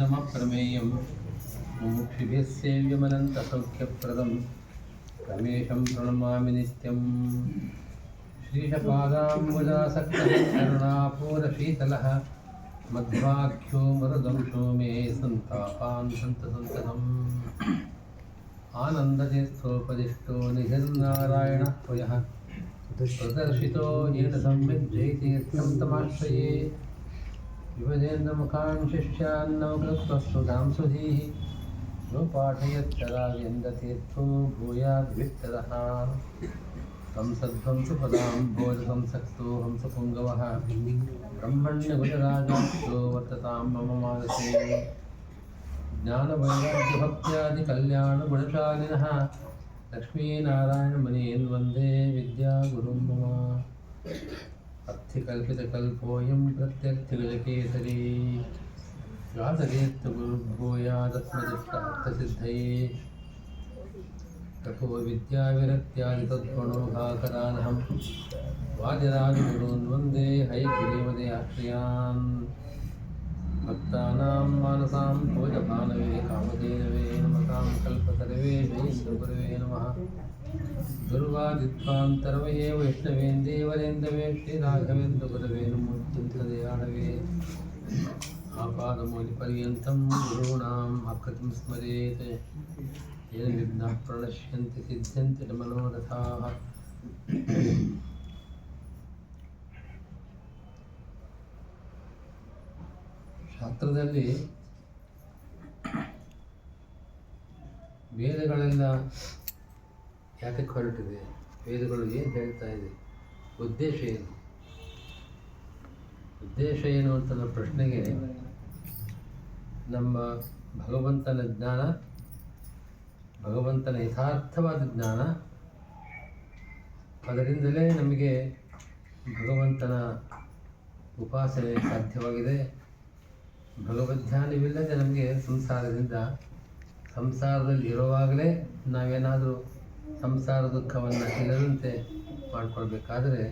प्रमेयं मुमुक्षुभिः सेव्यमनन्तसौख्यप्रदं रमेशं प्रणमामि नित्यं। श्रीशपादाम्बुजासक्तः करुणापूरशीतलः मध्वाख्यो मरुदंशो मे सन्तापान् सन्ततम् आनन्दतीर्थोपदिष्टो निधिर्नारायणः त्वयः प्रदर्शितो येन सम्यक् जयतीर्थं तमाश्रये। विभजेन्द्रमुखान् शिष्यान्नवकृत्वस्तुधां सुधीः यो पाठयच्चराजेन्द्रतीर्थो भूयाद्वित्तरः। संसध्वंसपदाम्भोजसंसक्तो हंसपुङ्गवः ब्रह्मण्यगुजराजाक्षो वर्ततां मम मानसे। ज्ञानवैराग्यभक्त्यादिकल्याणगुणशालिनः लक्ष्मीनारायणमुनीन् वन्दे विद्यागुरुं मम। अर्थकल्पितकल्पोऽयं प्रत्यर्थगजकेसरी गातकेत्तुगुरुर्भूयादस्मदिष्टार्थसिद्धये। तपो विद्याविरक्त्यादितद्गुणोघाकरानहं वादिराजगुरून् वन्दे हयग्रीवदयाश्रयान्। भक्तानां मानसां भोजभानवे कामधेनवे नमतां कल्पतरवे जयेन्द्रगुरवे नमः। दुर्वादित्वान्तरवये वैष्णवेन्देवरेन्दवे श्रीराघवेन्द्रगुरवे नमोऽत्यन्तदयाळवे। आपादमौलिपर्यन्तं गुरूणाम् आकृतिं स्मरेत् येन विघ्नाः प्रणश्यन्ति सिद्ध्यन्ति च मनोरथाः। ಶಾಸ್ತ್ರದಲ್ಲಿ ವೇದಗಳೆಲ್ಲ ಯಾತಕ್ಕೆ ಹೊರಟಿದೆ, ವೇದಗಳು ಏನು ಹೇಳ್ತಾ ಇದೆ, ಉದ್ದೇಶ ಏನು, ಉದ್ದೇಶ ಏನು ಅಂತ ಪ್ರಶ್ನೆಗೆ ನಮ್ಮ ಭಗವಂತನ ಜ್ಞಾನ, ಭಗವಂತನ ಯಥಾರ್ಥವಾದ ಜ್ಞಾನ, ಅದರಿಂದಲೇ ನಮಗೆ ಭಗವಂತನ ಉಪಾಸನೆ ಸಾಧ್ಯವಾಗಿದೆ. ಭಗವದ್ಧ್ಯಾನವಿಲ್ಲದೆ ನಮಗೆ ಸಂಸಾರದಲ್ಲಿ ಇರುವಾಗಲೇ ನಾವೇನಾದರೂ ಸಂಸಾರ ದುಃಖವನ್ನು ಇಲ್ಲದಂತೆ ಮಾಡಿಕೊಳ್ಬೇಕಾದರೆ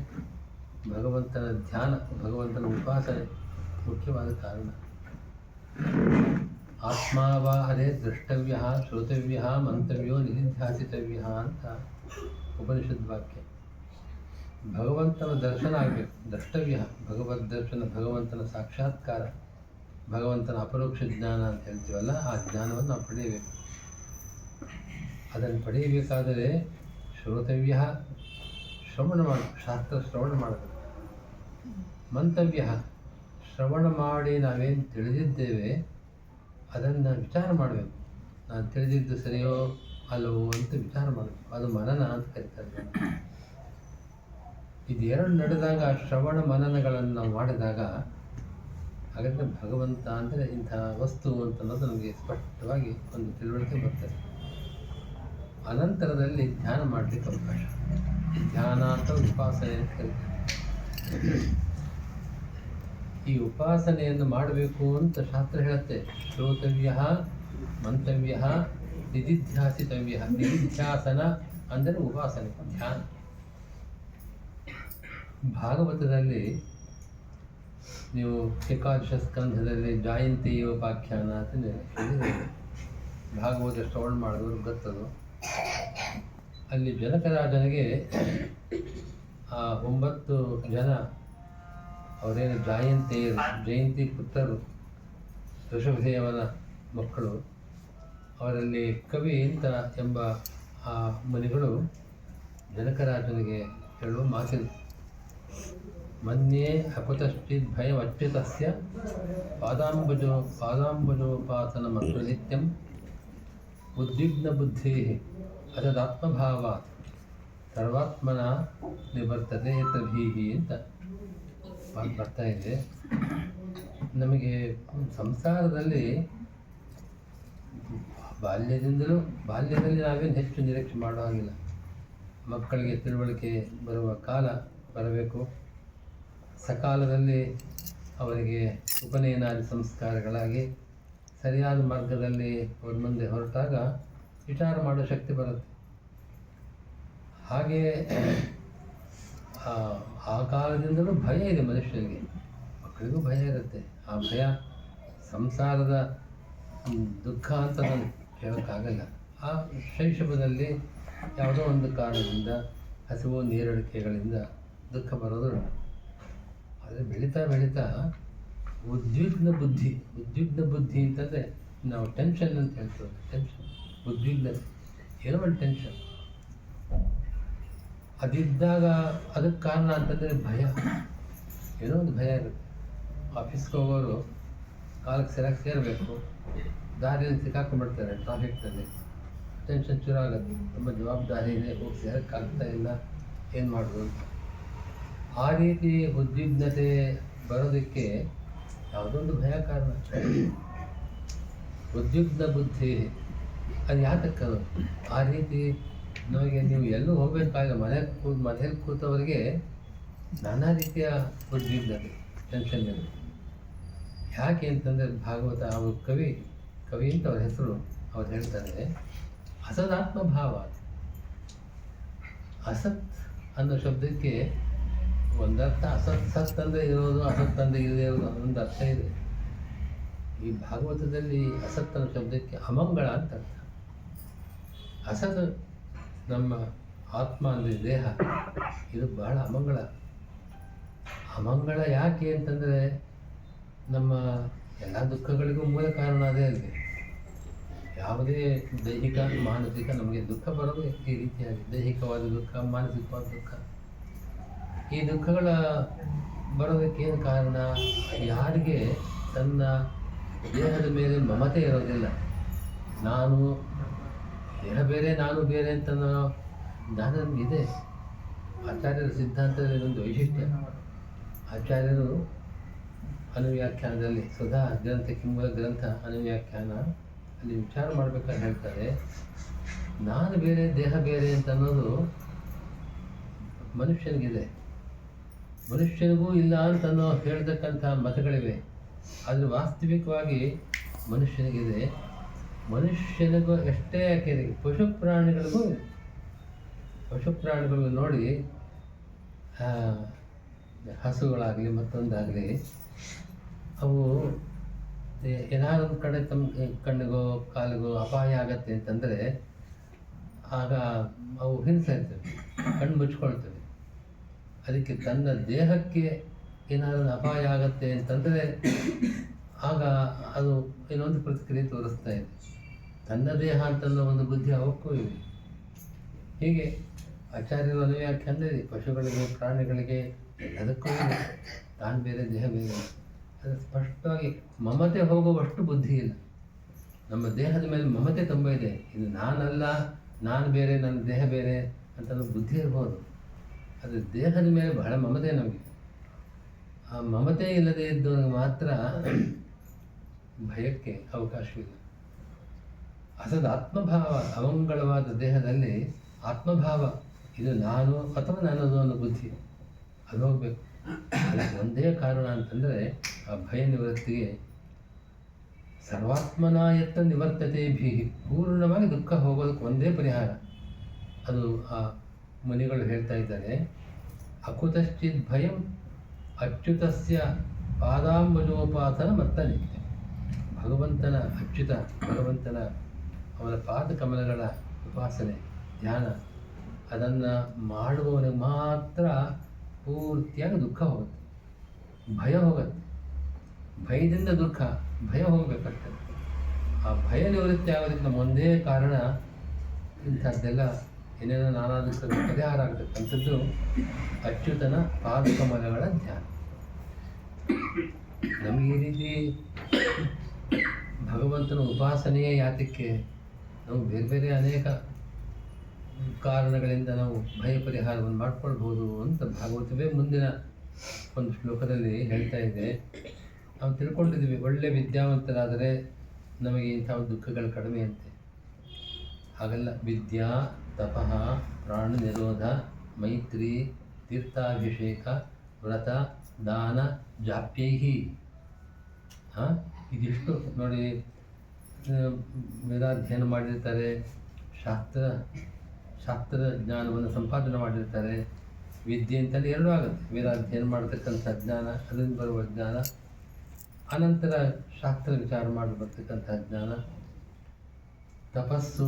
ಭಗವಂತನ ಧ್ಯಾನ, ಭಗವಂತನ ಉಪಾಸನೆ ಮುಖ್ಯವಾದ ಕಾರಣ. ಆತ್ಮಾವಾ ಅದೇ ದ್ರಷ್ಟವ್ಯ ಶ್ರೋತವ್ಯ ಮಂತವ್ಯೋ ನಿಧಿಧ್ಯಾಸಿತವ್ಯ ಅಂತ ಉಪನಿಷದ್ ವಾಕ್ಯ. ಭಗವಂತನ ದರ್ಶನ ಆಗಬೇಕು, ದ್ರಷ್ಟವ್ಯ ಭಗವದ್ ದರ್ಶನ, ಭಗವಂತನ ಸಾಕ್ಷಾತ್ಕಾರ, ಭಗವಂತನ ಅಪರೋಕ್ಷ ಜ್ಞಾನ ಅಂತ ಹೇಳ್ತೀವಲ್ಲ, ಆ ಜ್ಞಾನವನ್ನು ನಾವು ಪಡೆಯಬೇಕು. ಅದನ್ನು ಪಡೆಯಬೇಕಾದರೆ ಶ್ರೋತವ್ಯ ಶ್ರವಣ ಶಾಸ್ತ್ರ ಶ್ರವಣ ಮಾಡಬೇಕು. ಮಂತವ್ಯ ಶ್ರವಣ ಮಾಡಿ ನಾವೇನು ತಿಳಿದಿದ್ದೇವೆ ಅದನ್ನು ವಿಚಾರ ಮಾಡಬೇಕು. ನಾನು ತಿಳಿದಿದ್ದು ಸರಿಯೋ ಅಲ್ಲವೋ ಅಂತ ವಿಚಾರ ಮಾಡಬೇಕು. ಅದು ಮನನ ಅಂತ ಕರೀತಾರೆ. ಇದೆರಡು ನಡೆದಾಗ, ಶ್ರವಣ ಮನನಗಳನ್ನು ನಾವು ಮಾಡಿದಾಗ ಹಾಗಾದರೆ ಭಗವಂತ ಅಂದರೆ ಇಂಥ ವಸ್ತು ಅಂತ ಅನ್ನೋದು ನಮಗೆ ಸ್ಪಷ್ಟವಾಗಿ ಒಂದು ತಿಳುವಳಿಕೆ ಬರ್ತದೆ. ಅನಂತರದಲ್ಲಿ ಧ್ಯಾನ ಮಾಡಲಿಕ್ಕೆ ಅವಕಾಶ. ಧ್ಯಾನ ಅಂತ ಉಪಾಸನೆ ಅಂತ ಕರೀತಾರೆ. ಈ ಉಪಾಸನೆಯನ್ನು ಮಾಡಬೇಕು ಅಂತ ಶಾಸ್ತ್ರ ಹೇಳುತ್ತೆ. ಶ್ರೋತವ್ಯ ಮಂತವ್ಯ ನಿಧಿಧ್ಯಾಸಿತವ್ಯ. ನಿಧಿಧ್ಯಾಸನ ಅಂದರೆ ಉಪಾಸನೆ, ಧ್ಯಾನ. ಭಾಗವತದಲ್ಲಿ ನೀವು ಏಕಾದಶ ಸ್ಕಂಧದಲ್ಲಿ ಜಾಯಂತಿ ಉಪಾಖ್ಯಾನ ಅಂತ ಹೇಳಿದೆ. ಭಾಗವತ ಶ್ರವಣ ಮಾಡಿದವರು ಗೊತ್ತದು. ಅಲ್ಲಿ ಜನಕರಾಜನಿಗೆ ಆ 9 ಜನ ಅವರೇನು ಜಯಂತಿ ಪುತ್ರರು, ಋಷಭದೇವನ ಮಕ್ಕಳು, ಅವರಲ್ಲಿ ಕವಿ ಅಂತ ಎಂಬ ಆ ಮುನಿಗಳು ಜನಕರಾಜನಿಗೆ ಹೇಳುವ ಮಾತಿದೆ. ಮನ್ಯೇ ಅಕುತಶ್ಚಿತ್ ಭಯವಚ್ಯುತಸ್ಯ ಪಾದಾಂಬುಜೋಪಾಸನ ಮತ್ತು ನಿತ್ಯಂ ಉದ್ವಿಗ್ನ ಬುದ್ಧಿ ಅದದಾತ್ಮಭಾವಾತ್ ಸರ್ವಾತ್ಮನ ನಿವರ್ತತೆ ಯತಭೀಹಿ ಅಂತ ಬರ್ತಾ ಇದೆ. ನಮಗೆ ಸಂಸಾರದಲ್ಲಿ ಬಾಲ್ಯದಲ್ಲಿ ನಾವೇನು ಹೆಚ್ಚು ನಿರೀಕ್ಷೆ ಮಾಡೋ ಹಾಗಿಲ್ಲ. ಮಕ್ಕಳಿಗೆ ತಿಳುವಳಿಕೆ ಬರುವ ಕಾಲ ಬರಬೇಕು. ಸಕಾಲದಲ್ಲಿ ಅವರಿಗೆ ಉಪನಯನಾದಿ ಸಂಸ್ಕಾರಗಳಾಗಿ ಸರಿಯಾದ ಮಾರ್ಗದಲ್ಲಿ ಅವ್ರ ಮುಂದೆ ಹೊರಟಾಗ ವಿಚಾರ ಮಾಡೋ ಶಕ್ತಿ ಬರುತ್ತೆ. ಹಾಗೆಯೇ ಆ ಕಾಲದಿಂದಲೂ ಭಯ ಇದೆ ಮನುಷ್ಯನಿಗೆ, ಮಕ್ಕಳಿಗೂ ಭಯ ಇರುತ್ತೆ. ಆ ಭಯ ಸಂಸಾರದ ದುಃಖ ಅಂತ ನಾನು ಹೇಳೋಕ್ಕಾಗಲ್ಲ. ಆ ಶೈಶವದಲ್ಲಿ ಯಾವುದೋ ಒಂದು ಕಾರಣದಿಂದ ಹಸಿವು ನೀರಡಿಕೆಗಳಿಂದ ದುಃಖ ಬರೋದು. ಆದರೆ ಬೆಳೀತಾ ಬೆಳೀತಾ ಉದ್ವಿಗ್ನ ಬುದ್ಧಿ ಅಂತಂದರೆ ನಾವು ಟೆನ್ಷನ್ ಅಂತ ಹೇಳ್ತೀವಿ. ಟೆನ್ಷನ್, ಉದ್ವಿಗ್ನತೆ, ಏನೋ ಒಂದು ಟೆನ್ಷನ್ ಅದಿದ್ದಾಗ ಅದಕ್ಕೆ ಕಾರಣ ಅಂತಂದರೆ ಭಯ, ಏನೋ ಒಂದು ಭಯ ಇರುತ್ತೆ. ಆಫೀಸ್ಗೆ ಹೋಗೋರು ಕಾಲಕ್ಕೆ ಸರಿಯಾಗಿ ಸೇರಬೇಕು, ದಾರಿಯಲ್ಲಿ ಸಿಕ್ಕಾಕೊಂಡ್ಬಿಡ್ತಾರೆ ಟ್ರಾಫಿಕ್ನಲ್ಲಿ, ಟೆನ್ಷನ್ ಶುರು ಆಗುತ್ತೆ. ತುಂಬ ಜವಾಬ್ದಾರಿ ಇದೆ, ಹೋಗಿ ಸೇರೋಕ್ಕಾಗ್ತಾ ಇಲ್ಲ, ಏನು ಮಾಡೋದು ಅಂತ. ಆ ರೀತಿ ಉದ್ವಿಗ್ನತೆ ಬರೋದಕ್ಕೆ ಯಾವುದೊಂದು ಭಯ ಕಾರಣ. ಉದ್ವಿಗ್ನ ಬುದ್ಧಿ ಅದು ಯಾತಕ್ಕದು? ಆ ರೀತಿ ನಮಗೆ ನೀವು ಎಲ್ಲೂ ಹೋಗಬೇಕಾಗಿಲ್ಲ, ಮನೇಲಿ ಕೂತವರಿಗೆ ನಾನಾ ರೀತಿಯ ಉದ್ವಿಗ್ನತೆ, ಟೆನ್ಷನ್ ಇದೆ. ಯಾಕೆ ಅಂತಂದರೆ ಭಾಗವತ ಅವರು ಕವಿ ಅಂತ ಅವ್ರ ಹೆಸರು, ಅವ್ರು ಹೇಳ್ತಾರೆ ಅಸದಾತ್ಮ ಭಾವ. ಅಸತ್ ಅನ್ನೋ ಶಬ್ದಕ್ಕೆ ಒಂದರ್ಥ, ಸತ್ ಅಂದರೆ ಇರೋದು, ಅಸತ್ ಅಂದರೆ ಇಲ್ಲದೆ ಇರೋದು ಅನ್ನೊಂದು ಅರ್ಥ ಇದೆ. ಈ ಭಾಗವತದಲ್ಲಿ ಅಸತ್ ಅನ್ನೋ ಶಬ್ದಕ್ಕೆ ಅಮಂಗಳ ಅಂತ ಅರ್ಥ. ಅಸತ್ ನಮ್ಮ ಆತ್ಮ ಅಂದರೆ ದೇಹ, ಇದು ಬಹಳ ಅಮಂಗಳ. ಯಾಕೆ ಅಂತಂದರೆ ನಮ್ಮ ಎಲ್ಲ ದುಃಖಗಳಿಗೂ ಮೂಲ ಕಾರಣ ಅದೇ ಅಲ್ಲದೆ. ಯಾವುದೇ ದೈಹಿಕ ಮಾನಸಿಕ ನಮಗೆ ದುಃಖ ಬರೋದು ಈ ರೀತಿಯಾಗಿ, ದೈಹಿಕವಾದ ದುಃಖ, ಮಾನಸಿಕವಾದ ದುಃಖ. ಈ ದುಃಖಗಳ ಬರೋದಕ್ಕೆ ಏನು ಕಾರಣ? ಯಾರಿಗೆ ತನ್ನ ದೇಹದ ಮೇಲೆ ಮಮತೆ ಇರೋದಿಲ್ಲ, ನಾನು ದೇಹ ಬೇರೆ ನಾನು ಬೇರೆ ಅಂತ ನಮಗಿದೆ. ಆಚಾರ್ಯರ ಸಿದ್ಧಾಂತದಲ್ಲಿ ಒಂದು ವೈಶಿಷ್ಟ್ಯ. ಆಚಾರ್ಯರು ಅನುವ್ಯಾಖ್ಯಾನದಲ್ಲಿ, ಸುಧಾ ಗ್ರಂಥಕ್ಕೆ ಮೂಲ ಗ್ರಂಥ ಅನುವ್ಯಾಖ್ಯಾನ, ಅಲ್ಲಿ ವಿಚಾರ ಮಾಡ್ಬೇಕಾದ್ರೆ ಹೇಳ್ತಾರೆ, ನಾನು ಬೇರೆ ದೇಹ ಬೇರೆ ಅಂತ ಅನ್ನೋದು ಮನುಷ್ಯನಿಗಿದೆ, ಮನುಷ್ಯನಿಗೂ ಇಲ್ಲ ಅಂತನೋ ಹೇಳ್ತಕ್ಕಂಥ ಮತಗಳಿವೆ. ಆದರೆ ವಾಸ್ತವಿಕವಾಗಿ ಮನುಷ್ಯನಿಗಿದೆ. ಮನುಷ್ಯನಿಗೂ ಎಷ್ಟೇ ಯಾಕೆ ಪಶು ಪ್ರಾಣಿಗಳಿಗೂ ನೋಡಿ, ಹಸುಗಳಾಗಲಿ ಮತ್ತೊಂದಾಗಲಿ, ಅವು ಏನಾದ್ರು ಒಂದು ಕಡೆ ತಮ್ಮ ಕಣ್ಣಿಗೋ ಕಾಲಿಗೋ ಅಪಾಯ ಆಗತ್ತೆ ಅಂತಂದರೆ ಆಗ ಅವು ಹಿಂಸೆರ್ತವೆ, ಕಣ್ಣು ಮುಚ್ಕೊಳ್ತವೆ. ಅದಕ್ಕೆ ತನ್ನ ದೇಹಕ್ಕೆ ಏನಾದರೂ ಅಪಾಯ ಆಗತ್ತೆ ಅಂತಂದರೆ ಆಗ ಅದು ಇನ್ನೊಂದು ಪ್ರತಿಕ್ರಿಯೆ ತೋರಿಸ್ತಾ ಇದೆ. ತನ್ನ ದೇಹ ಅಂತನ್ನೋ ಒಂದು ಬುದ್ಧಿ ಅವಕ್ಕೂ ಇವೆ. ಹೀಗೆ ಆಚಾರ್ಯರು ಅನುವ್ಯಾಖ್ಯಾನದಲ್ಲಿ ಪಶುಗಳಿಗೆ, ಪ್ರಾಣಿಗಳಿಗೆ ಎಲ್ಲದಕ್ಕೂ ಇದೆ, ತಾನು ಬೇರೆ ದೇಹ ಬೇರೆ. ಅದು ಸ್ಪಷ್ಟವಾಗಿ ಮಮತೆ ಹೋಗುವಷ್ಟು ಬುದ್ಧಿ ಇಲ್ಲ. ನಮ್ಮ ದೇಹದ ಮೇಲೆ ಮಮತೆ ತುಂಬ ಇದೆ. ಇದು ನಾನಲ್ಲ, ನಾನು ಬೇರೆ, ನನ್ನ ದೇಹ ಬೇರೆ ಅಂತ ಬುದ್ಧಿ ಇರ್ಬೋದು. ಅದು ದೇಹದ ಮೇಲೆ ಬಹಳ ಮಮತೆ ನಮಗೆ. ಆ ಮಮತೆ ಇಲ್ಲದೆ ಇದ್ದವನಿಗೆ ಮಾತ್ರ ಭಯಕ್ಕೆ ಅವಕಾಶವಿಲ್ಲ. ಅಸದ ಆತ್ಮಭಾವ, ಅಮಂಗಳವಾದ ದೇಹದಲ್ಲಿ ಆತ್ಮಭಾವ, ಇದು ನಾನು ಅಥವಾ ನನ್ನದು ಅನ್ನೋ ಬುದ್ಧಿ ಅದು ಹೋಗಬೇಕು. ಅದಕ್ಕೆ ಒಂದೇ ಕಾರಣ ಅಂತಂದರೆ ಆ ಭಯ ನಿವೃತ್ತಿಗೆ ಸರ್ವಾತ್ಮನಾಯತ್ತ ನಿವರ್ತತೆ ಭೀಹಿ, ಪೂರ್ಣವಾಗಿ ದುಃಖ ಹೋಗೋದಕ್ಕೆ ಒಂದೇ ಪರಿಹಾರ. ಅದು ಆ ಮುನಿಗಳು ಹೇಳ್ತಾ ಇದ್ದಾರೆ, ಅಕುತಶ್ಚಿತ್ ಭಯಂ ಅಚ್ಯುತಸ್ಯ ಪಾದಾಂಬುಜೋಪಾಸನ ಮತ್ತ ನಿತ್ಯ. ಭಗವಂತನ ಭಗವಂತನ ಅವನ ಪಾದ ಕಮಲಗಳ ಉಪಾಸನೆ, ಧ್ಯಾನ, ಅದನ್ನು ಮಾಡುವವನಿಗೆ ಮಾತ್ರ ಪೂರ್ತಿಯಾಗಿ ದುಃಖ ಹೋಗುತ್ತೆ, ಭಯ ಹೋಗುತ್ತೆ. ಭಯದಿಂದ ದುಃಖ, ಭಯ ಹೋಗಬೇಕಾಗ್ತದೆ. ಆ ಭಯ ನಿವೃತ್ತಿ ಆಗೋದಕ್ಕೆ ನಮ್ಮ ಒಂದೇ ಕಾರಣ, ಇಂಥದ್ದೆಲ್ಲ ಏನೇನೋ ನಾನಾ ದುಃಖದ ಪರಿಹಾರ ಆಗತಕ್ಕಂಥದ್ದು ಅಚ್ಯುತನ ಪಾದಕಮಲಗಳ ಧ್ಯಾನ. ನಮಗೆ ಈ ರೀತಿ ಭಗವಂತನ ಉಪಾಸನೆಯೇ ಯಾತಕ್ಕೆ? ನಾವು ಬೇರೆ ಬೇರೆ ಅನೇಕ ಕಾರಣಗಳಿಂದ ನಾವು ಭಯ ಪರಿಹಾರವನ್ನು ಮಾಡ್ಕೊಳ್ಬೋದು ಅಂತ ಭಾಗವತವೇ ಮುಂದಿನ ಒಂದು ಶ್ಲೋಕದಲ್ಲಿ ಹೇಳ್ತಾ ಇದೆ. ನಾವು ತಿಳ್ಕೊಂಡಿದ್ದೀವಿ, ಒಳ್ಳೆ ವಿದ್ಯಾವಂತರಾದರೆ ನಮಗೆ ಇಂಥ ದುಃಖಗಳು ಕಡಿಮೆ ಅಂತೆ. ಹಾಗಲ್ಲ. ವಿದ್ಯಾ, ತಪಃ, ಪ್ರಾಣ ನಿರೋಧ, ಮೈತ್ರಿ, ತೀರ್ಥಾಭಿಷೇಕ, ವ್ರತ, ದಾನ, ಜಾಪ್ಯೈಹಿ, ಇದಿಷ್ಟು ನೋಡಿ. ವೇದಾಧ್ಯಯನ ಮಾಡಿರ್ತಾರೆ, ಶಾಸ್ತ್ರ ಜ್ಞಾನವನ್ನು ಸಂಪಾದನೆ ಮಾಡಿರ್ತಾರೆ. ವಿದ್ಯೆ ಅಂತಲ್ಲಿ ಎರಡೂ ಆಗುತ್ತೆ. ವೇದಾಧ್ಯಯನ ಮಾಡತಕ್ಕಂಥ ಜ್ಞಾನ, ಅದರಿಂದ ಬರುವ ಜ್ಞಾನ, ಅನಂತರ ಶಾಸ್ತ್ರ ವಿಚಾರ ಮಾಡಿ ಬರ್ತಕ್ಕಂಥ ಜ್ಞಾನ, ತಪಸ್ಸು,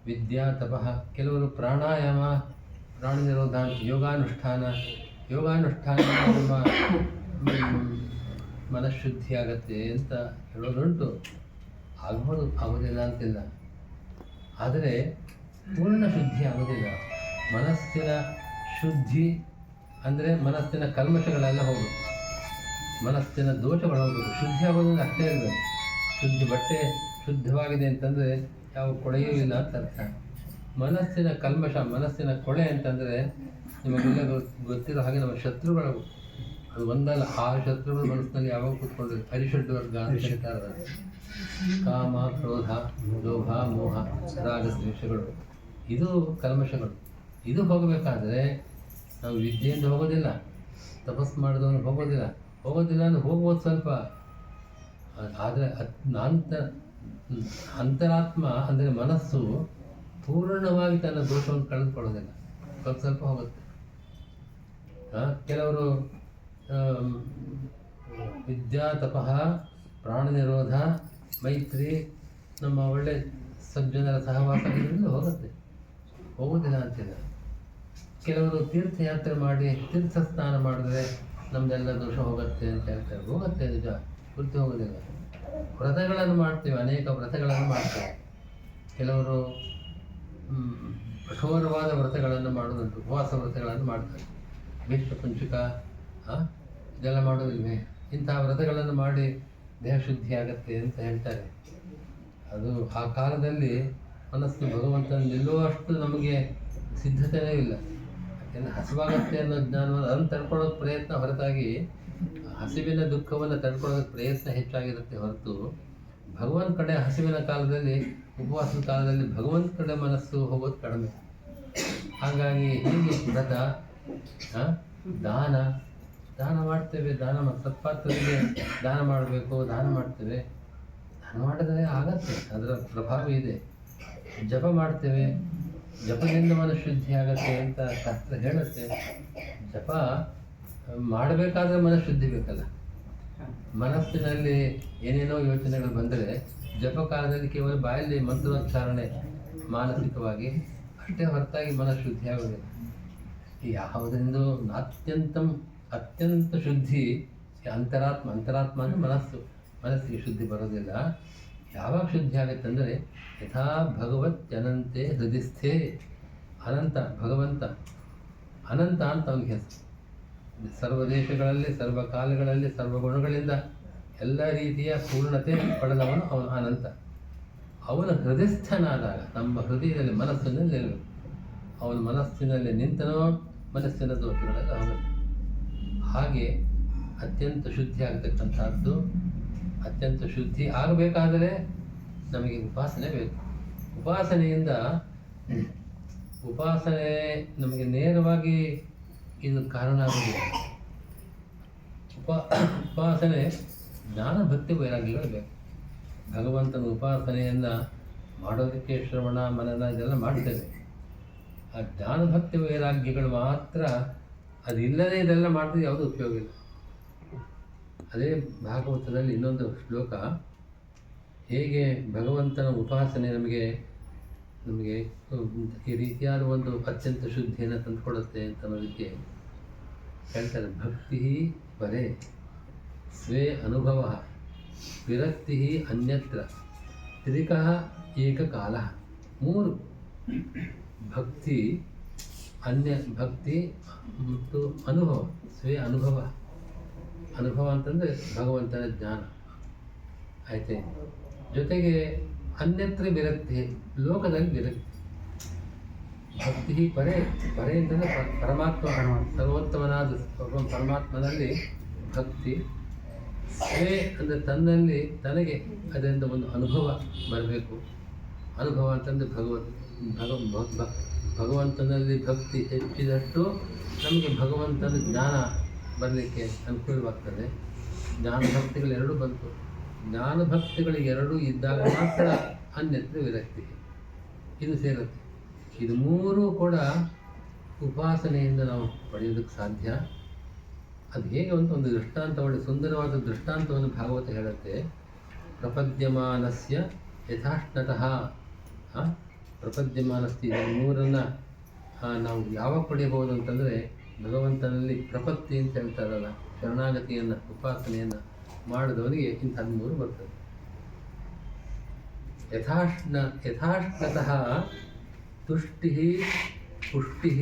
ವಿದ್ಯಾ ತಪಃ, ಕೆಲವರು ಪ್ರಾಣಾಯಾಮ, ಪ್ರಾಣ ನಿರೋಧ, ಯೋಗಾನುಷ್ಠಾನ ನಮ್ಮ ಮನಃಶುದ್ಧಿ ಆಗತ್ತೆ ಅಂತ ಹೇಳೋದುಂಟು. ಆಗ್ಬೋದು, ಆಗೋದಿಲ್ಲ ಅಂತಿಲ್ಲ. ಆದರೆ ಪೂರ್ಣ ಶುದ್ಧಿ ಆಗೋದಿಲ್ಲ. ಮನಸ್ಸಿನ ಶುದ್ಧಿ ಅಂದರೆ ಮನಸ್ಸಿನ ಕಲ್ಮಶಗಳೆಲ್ಲ ಹೋಗೋದು, ಮನಸ್ಸಿನ ದೋಷಗಳು ಹೋಗೋದು. ಶುದ್ಧಿ ಆಗೋದ್ರಿಂದ ಅಷ್ಟೇ ಇರಬೇಕು. ಬಟ್ಟೆ ಶುದ್ಧವಾಗಿದೆ ಅಂತಂದರೆ ಯಾವ ಕೊಳೆಯೂ ಇಲ್ಲ ಅಂತ ಅರ್ಥ. ಮನಸ್ಸಿನ ಕಲ್ಮಶ, ಮನಸ್ಸಿನ ಕೊಳೆ ಅಂತಂದರೆ ನಿಮಗೆಲ್ಲ ಗೊತ್ತಿರೋ ಹಾಗೆ ನಮ್ಮ ಶತ್ರುಗಳು, ಅದು ಒಂದಲ್ಲ 6 ಶತ್ರುಗಳು ಮನಸ್ಸಿನಲ್ಲಿ ಯಾವಾಗ ಕೂತ್ಕೊಂಡ್ರೆ ಅರಿಷಡ್ ವರ್ಗ ಅಂತ ಹೇಳ್ತಾರೆ. ಕಾಮ, ಕ್ರೋಧ, ಲೋಭ, ಮೋಹ, ರಾಗ, ದ್ವೇಷಗಳು, ಇದು ಕಲ್ಮಶಗಳು. ಇದು ಹೋಗಬೇಕಾದ್ರೆ ನಾವು ವಿದ್ಯೆಯಿಂದ ಹೋಗೋದಿಲ್ಲ, ತಪಸ್ಸು ಮಾಡಿದವನು ಹೋಗೋದಿಲ್ಲ ಅಂದ್ರೆ ಹೋಗ್ಬೋದು ಸ್ವಲ್ಪ. ಆದರೆ ಅಂತರಾತ್ಮ ಅಂದರೆ ಮನಸ್ಸು ಪೂರ್ಣವಾಗಿ ತನ್ನ ದೋಷವನ್ನು ಕಳೆದುಕೊಳ್ಳೋದಿಲ್ಲ, ಸ್ವಲ್ಪ ಹೋಗುತ್ತೆ. ಕೆಲವರು ವಿದ್ಯಾ ತಪಃ, ಪ್ರಾಣ ನಿರೋಧ, ಮೈತ್ರಿ, ನಮ್ಮ ಒಳ್ಳೆ ಸಜ್ಜನರ ಸಹವಾಸ ಇದರಿಂದ ಹೋಗೋದಿಲ್ಲ ಅಂತಿಲ್ಲ. ಕೆಲವರು ತೀರ್ಥಯಾತ್ರೆ ಮಾಡಿ ತೀರ್ಥ ಸ್ನಾನ ಮಾಡಿದ್ರೆ ನಮ್ಮದೆಲ್ಲ ದೋಷ ಹೋಗುತ್ತೆ ಅಂತ ಹೇಳ್ತಾರೆ. ಹೋಗುತ್ತೆ, ನಿಜ, ಪೂರ್ತಿ ಹೋಗೋದಿಲ್ಲ. ವ್ರತಗಳನ್ನು ಮಾಡ್ತೇವೆ, ಅನೇಕ ವ್ರತಗಳನ್ನು ಮಾಡ್ತೇವೆ. ಕೆಲವರು ಕಠೋರವಾದ ವ್ರತಗಳನ್ನು ಮಾಡೋದುಂಟು, ಉಪವಾಸ ವ್ರತಗಳನ್ನು ಮಾಡ್ತಾರೆ. ಭೀಷ್ಮ ಪಂಚುಕ ಇದೆಲ್ಲ ಮಾಡೋದಿಲ್ವೇ? ಇಂತಹ ವ್ರತಗಳನ್ನು ಮಾಡಿ ದೇಹ ಶುದ್ಧಿ ಆಗತ್ತೆ ಅಂತ ಹೇಳ್ತಾರೆ. ಅದು ಆ ಕಾಲದಲ್ಲಿ ಮನಸ್ಸು ಭಗವಂತನ ನಿಲ್ಲುವಷ್ಟು ನಮಗೆ ಸಿದ್ಧತೆಯೇ ಇಲ್ಲ. ಯಾಕೆಂದರೆ ಹಸಿವಾಗತ್ತೆ ಅನ್ನೋ ಜ್ಞಾನವನ್ನು ಅದನ್ನು ತಡ್ಕೊಳ್ಳೋಕೆ ಪ್ರಯತ್ನ ಹೊರತಾಗಿ ಹಸಿವಿನ ದುಃಖವನ್ನು ತಡ್ಕೊಳ್ಳೋದಕ್ಕೆ ಪ್ರಯತ್ನ ಹೆಚ್ಚಾಗಿರುತ್ತೆ ಹೊರತು ಭಗವಂತ ಕಡೆ ಹಸಿವಿನ ಕಾಲದಲ್ಲಿ, ಉಪವಾಸದ ಕಾಲದಲ್ಲಿ ಭಗವಂತ ಕಡೆ ಮನಸ್ಸು ಹೋಗೋದು ಕಡಿಮೆ. ಹಾಗಾಗಿ ಹೀಗೆ ವ್ರತ, ದಾನ ಮಾಡ್ತೇವೆ. ಸತ್ಪಾತ್ರರಿಗೆ ದಾನ ಮಾಡಬೇಕು, ದಾನ ಮಾಡ್ತೇವೆ. ದಾನ ಮಾಡಿದರೆ ಆಗತ್ತೆ, ಅದರ ಪ್ರಭಾವ ಇದೆ. ಜಪ ಮಾಡ್ತೇವೆ, ಜಪದಿಂದ ಮನಃಶುದ್ಧಿ ಆಗತ್ತೆ ಅಂತ ಶಾಸ್ತ್ರ ಹೇಳುತ್ತೆ. ಜಪ ಮಾಡಬೇಕಾದ್ರೆ ಮನಃಶುದ್ಧಿ ಬೇಕಲ್ಲ. ಮನಸ್ಸಿನಲ್ಲಿ ಏನೇನೋ ಯೋಚನೆಗಳು ಬಂದರೆ ಜಪ ಕಾಲದಲ್ಲಿ ಕೇವಲ ಬಾಯಲ್ಲಿ ಮಂತ್ರೋಚ್ಚಾರಣೆ ಮಾನಸಿಕವಾಗಿ ಅಷ್ಟೇ ಹೊರತಾಗಿ ಮನಃಶುದ್ಧಿ ಆಗೋದಿಲ್ಲ. ಯಾವುದರಿಂದ ಅತ್ಯಂತ ಶುದ್ಧಿ ಅಂತರಾತ್ಮ ಅಂದರೆ ಮನಸ್ಸಿಗೆ ಶುದ್ಧಿ ಬರೋದಿಲ್ಲ. ಯಾವಾಗ ಶುದ್ಧಿ ಆಗುತ್ತೆ ಅಂದರೆ ಯಥಾ ಭಗವತ್ಯನಂತೆ ಹೃದಯಸ್ಥೆ. ಅನಂತ ಭಗವಂತ, ಅನಂತ ಅಂತ ಅವನಿಗೆ ಹೆಸರು. ಸರ್ವ ದೇಶಗಳಲ್ಲಿ, ಸರ್ವ ಕಾಲಗಳಲ್ಲಿ, ಸರ್ವಗುಣಗಳಿಂದ ಎಲ್ಲ ರೀತಿಯ ಪೂರ್ಣತೆ ಪಡೆದವನು ಅವನು ಅನಂತ. ಅವನ ಹೃದಯಸ್ಥನಾದಾಗ ನಮ್ಮ ಹೃದಯದಲ್ಲಿ ಮನಸ್ಸಿನಲ್ಲಿ ನಿಲ್ಲಬೇಕು. ಅವನ ಮನಸ್ಸಿನಲ್ಲಿ ನಿಂತನೋ ಮನಸ್ಸಿನ ದೋಷಗಳೆಲ್ಲ ಹೋಗುತ್ತೆ. ಹಾಗೆ ಅತ್ಯಂತ ಶುದ್ಧಿ ಆಗತಕ್ಕಂಥದ್ದು. ಅತ್ಯಂತ ಶುದ್ಧಿ ಆಗಬೇಕಾದರೆ ನಮಗೆ ಉಪಾಸನೆ ಬೇಕು. ಉಪಾಸನೆ ನಮಗೆ ನೇರವಾಗಿ ಇದು ಕಾರಣ ಆಗುವುದಿಲ್ಲ. ಉಪಾಸನೆ ಜ್ಞಾನ, ಭಕ್ತಿ, ವೈರಾಗ್ಯಗಳು ಬೇಕು. ಭಗವಂತನ ಉಪಾಸನೆಯನ್ನು ಮಾಡೋದಕ್ಕೆ ಶ್ರವಣ, ಮನನ ಇದೆಲ್ಲ ಮಾಡ್ತೇವೆ. ಆ ಜ್ಞಾನ, ಭಕ್ತಿ, ವೈರಾಗ್ಯಗಳು ಮಾತ್ರ, ಅದಿಲ್ಲದೆ ಇದೆಲ್ಲ ಮಾಡಿದ್ರೆ ಯಾವುದೂ ಉಪಯೋಗ ಇಲ್ಲ. ಅದೇ ಭಾಗವತದಲ್ಲಿ ಇನ್ನೊಂದು ಶ್ಲೋಕ, ಹೇಗೆ ಭಗವಂತನ ಉಪಾಸನೆ ನಮಗೆ ಈ ರೀತಿಯಾದ ಒಂದು ಅತ್ಯಂತ ಶುದ್ಧಿಯನ್ನು ತಂದುಕೊಡುತ್ತೆ ಅಂತ ಅನ್ನೋದಕ್ಕೆ ಹೇಳ್ತಾರೆ. ಭಕ್ತಿ ಪರೇ ಸ್ವೇ ಅನುಭವ, ವಿರಕ್ತಿ ಅನ್ಯತ್ರ, ತ್ರಿಕಃ ಏಕಕಾಲ. 3 ಭಕ್ತಿ, ಭಕ್ತಿ ಮತ್ತು ಅನುಭವ. ಸ್ವೇ ಅನುಭವ ಅಂತಂದರೆ ಭಗವಂತನ ಜ್ಞಾನ ಆಯ್ತೆ. ಜೊತೆಗೆ ಅನ್ಯತ್ರ ವಿರಕ್ತಿ, ಲೋಕದಲ್ಲಿ ವಿರಕ್ತಿ. ಭಕ್ತಿ ಪರೇ ಅಂತಂದರೆ ಪರಮಾತ್ಮ, ಸರ್ವೋತ್ತಮನಾದ ಪರಮಾತ್ಮನಲ್ಲಿ ಭಕ್ತಿ. ಸ್ವೇ ಅಂದರೆ ತನ್ನಲ್ಲಿ, ತನಗೆ ಅದರಿಂದ ಒಂದು ಅನುಭವ ಬರಬೇಕು. ಅನುಭವ ಅಂತಂದರೆ ಭಗವಂತನಲ್ಲಿ ಭಕ್ತಿ ಹೆಚ್ಚಿದಷ್ಟು ನಮಗೆ ಭಗವಂತನ ಜ್ಞಾನ ಬರಲಿಕ್ಕೆ ಅನುಕೂಲವಾಗ್ತದೆ. ಜ್ಞಾನ ಭಕ್ತಿಗಳೆರಡೂ ಬಂತು. ಜ್ಞಾನ ಭಕ್ತಿಗಳು ಎರಡೂ ಇದ್ದಾಗ ಮಾತ್ರ ಅನ್ಯತ್ರ ವಿರಕ್ತಿ ಇದು ಸೇರುತ್ತೆ. ಇದು 3 ಕೂಡ ಉಪಾಸನೆಯಿಂದ ನಾವು ಪಡೆಯೋದಕ್ಕೆ ಸಾಧ್ಯ. ಅದು ಹೇಗೆ ಒಂದು ದೃಷ್ಟಾಂತ, ಒಳ್ಳೆ ಸುಂದರವಾದ ದೃಷ್ಟಾಂತವನ್ನು ಭಾಗವತ ಹೇಳುತ್ತೆ. ಪ್ರಪದ್ಯಮಾನಸ್ಯ ಯಥಾಶ್ನತಃ. ಪ್ರಪದ್ಯಮಾನಸ್ಯ, ಇದನ್ನು ಮೂರನ್ನು ನಾವು ಯಾವಾಗ ಪಡೆಯಬಹುದು ಅಂತಂದರೆ, ಭಗವಂತನಲ್ಲಿ ಪ್ರಪತ್ತಿ ಅಂತ ಹೇಳ್ತಾರಲ್ಲ, ಶರಣಾಗತಿಯನ್ನು, ಉಪಾಸನೆಯನ್ನು ಮಾಡಿದವನಿಗೆ ಇಂಥದ್ದು ಮೂರು ಬರ್ತದೆ. ಯಥಾಶ್ನತಃ ತುಷ್ಟಿ ಪುಷ್ಟಿ.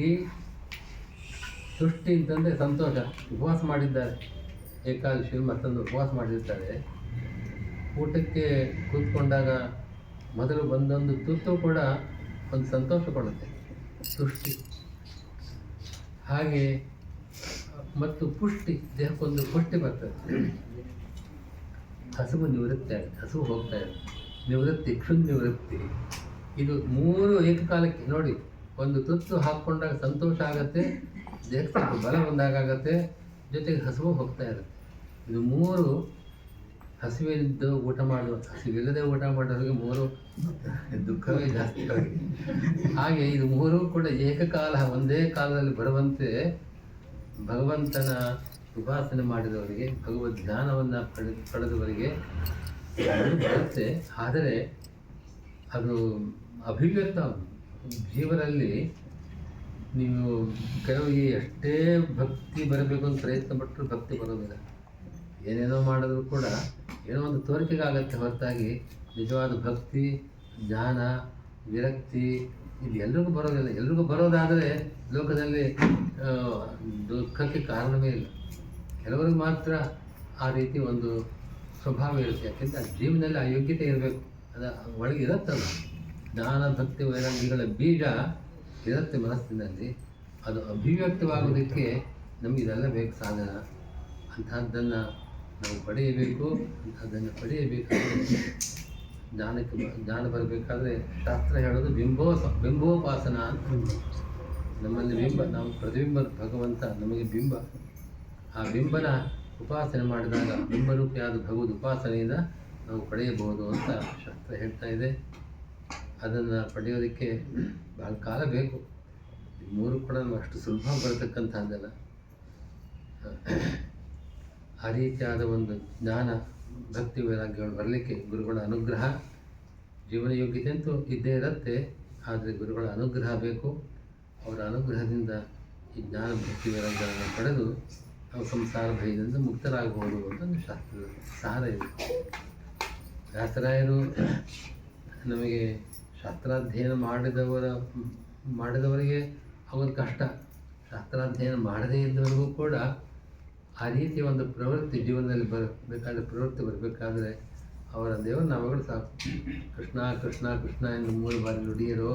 ತುಷ್ಟಿ ಅಂತಂದರೆ ಸಂತೋಷ. ಉಪವಾಸ ಮಾಡಿದ್ದಾರೆ, ಏಕಾದಶಿ ಮತ್ತೊಂದು ಉಪವಾಸ ಮಾಡಿರ್ತಾರೆ, ಊಟಕ್ಕೆ ಕೂತ್ಕೊಂಡಾಗ ಮೊದಲು ಬಂದೊಂದು ತುತ್ತು ಕೂಡ ಒಂದು ಸಂತೋಷ ಕೊಡುತ್ತೆ, ತುಷ್ಟಿ. ಹಾಗೆ ಮತ್ತು ಪುಷ್ಟಿ, ದೇಹಕ್ಕೊಂದು ಪುಷ್ಟಿ ಬರ್ತದೆ. ಹಸುವು ನಿವೃತ್ತಿ ಆಗುತ್ತೆ, ಹಸುವು ಹೋಗ್ತಾ ಇದೆ, ನಿವೃತ್ತಿ, ಕ್ಷುನ್ ನಿವೃತ್ತಿ. ಇದು ಮೂರು ಏಕಕಾಲಕ್ಕೆ ನೋಡಿ. ಒಂದು ತುತ್ತು ಹಾಕ್ಕೊಂಡಾಗ ಸಂತೋಷ ಆಗುತ್ತೆ, ದೇಹಕ್ಕೆ ಸ್ವಲ್ಪ ಬಲ ಬಂದಾಗತ್ತೆ, ಜೊತೆಗೆ ಹಸುವು ಹೋಗ್ತಾ ಇರುತ್ತೆ. ಇದು ಮೂರು ಹಸಿವಿದ್ದು ಊಟ ಮಾಡುವ, ಹಸಿವಿಲ್ಲದೆ ಊಟ ಮಾಡೋರಿಗೆ ಮೂರು ದುಃಖವೇ ಜಾಸ್ತಿ ಆಗಿದೆ. ಹಾಗೆ ಇದು ಮೂರು ಕೂಡ ಏಕಕಾಲ, ಒಂದೇ ಕಾಲದಲ್ಲಿ ಬರುವಂತೆ ಭಗವಂತನ ಉಪಾಸನೆ ಮಾಡಿದವರಿಗೆ, ಭಗವದ್ ಜ್ಞಾನವನ್ನು ಪಡೆದವರಿಗೆ ಬರುತ್ತೆ. ಆದರೆ ಅದು ಅಭಿವ್ಯಕ್ತ ಜೀವನಲ್ಲಿ ನೀವು ಕೆಲವರಿಗೆ ಎಷ್ಟೇ ಭಕ್ತಿ ಬರಬೇಕು ಅಂತ ಪ್ರಯತ್ನ ಪಟ್ಟರು ಭಕ್ತಿ ಬರೋದಿಲ್ಲ. ಏನೇನೋ ಮಾಡಿದ್ರು ಕೂಡ ಏನೋ ಒಂದು ತೋರಿಕೆಗಾಗತ್ತೆ ಹೊರತಾಗಿ ನಿಜವಾದ ಭಕ್ತಿ, ಜ್ಞಾನ, ವಿರಕ್ತಿ ಇದು ಎಲ್ರಿಗೂ ಬರೋದಿಲ್ಲ. ಎಲ್ರಿಗೂ ಬರೋದಾದರೆ ಲೋಕದಲ್ಲಿ ದುಃಖಕ್ಕೆ ಕಾರಣವೇ ಇಲ್ಲ. ಕೆಲವರಿಗೆ ಮಾತ್ರ ಆ ರೀತಿ ಒಂದು ಸ್ವಭಾವ ಇರುತ್ತೆ. ಯಾಕೆಂದರೆ ಜೀವನದಲ್ಲಿ ಆ ಯೋಗ್ಯತೆ ಇರಬೇಕು, ಅದು ಒಳಗೆ ಇರುತ್ತಲ್ಲ. ಜ್ಞಾನ, ಭಕ್ತಿ, ವೈರಾಗ್ಯಗಳ ಬೀಜ ಇರುತ್ತೆ ಮನಸ್ಸಿನಲ್ಲಿ. ಅದು ಅಭಿವ್ಯಕ್ತವಾಗೋದಕ್ಕೆ ನಮಗೆ ಇದೆಲ್ಲ ಬೇಕು ಸಾಧನ. ಅಂಥದ್ದನ್ನು ನಾವು ಪಡೆಯಬೇಕು. ಅಂಥದ್ದನ್ನು ಪಡೆಯಬೇಕಾದರೆ ಜ್ಞಾನ ಬರಬೇಕಾದ್ರೆ ಶಾಸ್ತ್ರ ಹೇಳೋದು ಬಿಂಬೋಪಾಸನ ಅಂತ. ನಮ್ಮಲ್ಲಿ ಬಿಂಬ, ನಾವು ಪ್ರತಿಬಿಂಬ, ಭಗವಂತ ನಮಗೆ ಬಿಂಬ. ಆ ಬಿಂಬನ ಉಪಾಸನೆ ಮಾಡಿದಾಗ ಬಿಂಬರೂಪಿಯಾದ ಭಗವದ್ ಉಪಾಸನೆಯಿಂದ ನಾವು ಪಡೆಯಬಹುದು ಅಂತ ಶಾಸ್ತ್ರ ಹೇಳ್ತಾ ಇದೆ. ಅದನ್ನು ಪಡೆಯೋದಕ್ಕೆ ಬಹಳ ಕಾಲ ಬೇಕು. ಮೂರು ಕೂಡ ಅಷ್ಟು ಸುಲಭ ಬರತಕ್ಕಂಥದ್ದಲ್ಲ. ಆ ರೀತಿಯಾದ ಒಂದು ಜ್ಞಾನ, ಭಕ್ತಿ, ವೈರಾಗ್ಯಗಳು ಬರಲಿಕ್ಕೆ ಗುರುಗಳ ಅನುಗ್ರಹ, ಜೀವನ ಯೋಗ್ಯತೆ ಅಂತೂ ಇದ್ದೇ ಇರುತ್ತೆ. ಆದರೆ ಗುರುಗಳ ಅನುಗ್ರಹ ಬೇಕು. ಅವರ ಅನುಗ್ರಹದಿಂದ ಈ ಜ್ಞಾನ, ಭಕ್ತಿ, ವೈರಾಗ್ಯಗಳನ್ನು ಪಡೆದು ನಾವು ಸಂಸಾರ ಭಯದಿಂದ ಮುಕ್ತರಾಗಬಹುದು ಅಂತ ಒಂದು ಶಾಸ್ತ್ರದ ಸಾರ ಇದೆ. ವ್ಯಾಸರಾಯರು ನಮಗೆ ಶಾಸ್ತ್ರಾಧ್ಯಯನ ಮಾಡಿದವರಿಗೆ ಆಗೋದು ಕಷ್ಟ. ಶಾಸ್ತ್ರಾಧ್ಯಯನ ಮಾಡದೇ ಇದ್ದವರಿಗೂ ಕೂಡ ಆ ರೀತಿಯ ಒಂದು ಪ್ರವೃತ್ತಿ ಜೀವನದಲ್ಲಿ ಪ್ರವೃತ್ತಿ ಬರಬೇಕಾದ್ರೆ ಅವರ ದೇವರ ನಾಮಗಳು ಸಾಕು. ಕೃಷ್ಣ ಕೃಷ್ಣ ಕೃಷ್ಣ ಎಂದು 3 ಬಾರಿ ನುಡಿಯರು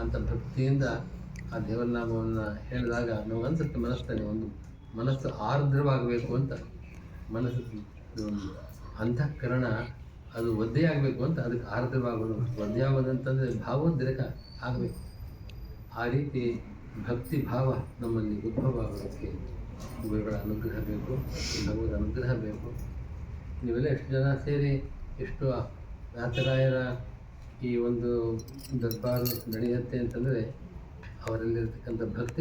ಅಂತ ಭಕ್ತಿಯಿಂದ ಆ ದೇವರ ನಾಮವನ್ನು ಹೇಳಿದಾಗ ನಮಗನ್ಸುತ್ತೆ ಮನಸ್ಸಲ್ಲಿ ಒಂದು ಮನಸ್ಸು ಆರ್ದ್ರವಾಗಬೇಕು ಅಂತ. ಮನಸ್ಸು ಅಂತಃಕರಣ ಅದು ಒದ್ದೆಯಾಗಬೇಕು ಅಂತ, ಅದಕ್ಕೆ ಆರ್ದ್ರವಾಗೋದು. ಒದ್ದೆಯಾಗೋದಂತಂದರೆ ಭಾವೋದ್ರೇಕ ಆಗಬೇಕು. ಆ ರೀತಿ ಭಕ್ತಿ ಭಾವ ನಮ್ಮಲ್ಲಿ ಉದ್ಭವ ಆಗೋದಕ್ಕೆ ಗುರುಗಳ ಅನುಗ್ರಹ ಬೇಕು, ಭಗವದ್ ಅನುಗ್ರಹ ಬೇಕು. ನೀವೆಲ್ಲ ಎಷ್ಟು ಜನ ಸೇರಿ ಎಷ್ಟು ವ್ಯಾಸರಾಯರ ಈ ಒಂದು ದರ್ಬಾರು ನಡೆಯುತ್ತೆ ಅಂತಂದರೆ ಅವರಲ್ಲಿರ್ತಕ್ಕಂಥ ಭಕ್ತಿ